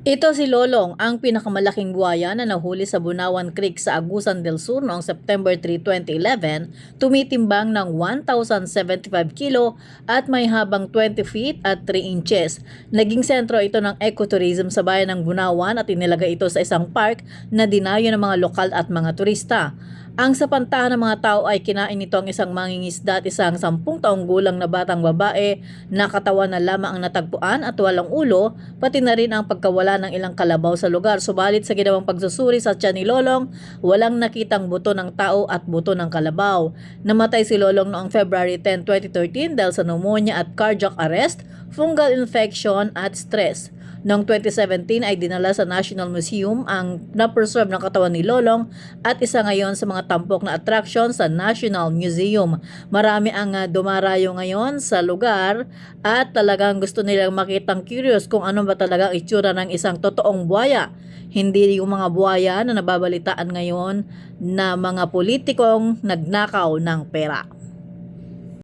Ito si Lolong, ang pinakamalaking buhaya na nahuli sa Bunawan Creek sa Agusan del Sur noong September 3, 2011, tumitimbang ng 1,075 kilo at may habang 20 feet at 3 inches. Naging sentro ito ng ecotourism sa bayan ng Bunawan at inilagay ito sa isang park na dinayo ng mga lokal at mga turista. Ang sapantahan ng mga tao ay kinain nito ang isang mangingisda at isang 10 taong gulang na batang babae na katawan na lamang ang natagpuan at walang ulo, pati na rin ang pagkawala ng ilang kalabaw sa lugar. Subalit sa ginawang pagsusuri sa tiyan ni Lolong, walang nakitang buto ng tao at buto ng kalabaw. Namatay si Lolong noong February 10, 2013 dahil sa pneumonia at cardiac arrest, fungal infection at stress. Noong 2017 ay dinala sa National Museum ang na-preserve ng katawan ni Lolong at isa ngayon sa mga tampok na attraction sa National Museum. Marami ang dumarayo ngayon sa lugar at talagang gusto nilang makitang curious kung ano ba talaga ang itsura ng isang totoong buhaya. Hindi yung mga buhaya na nababalitaan ngayon na mga politikong nagnakaw ng pera.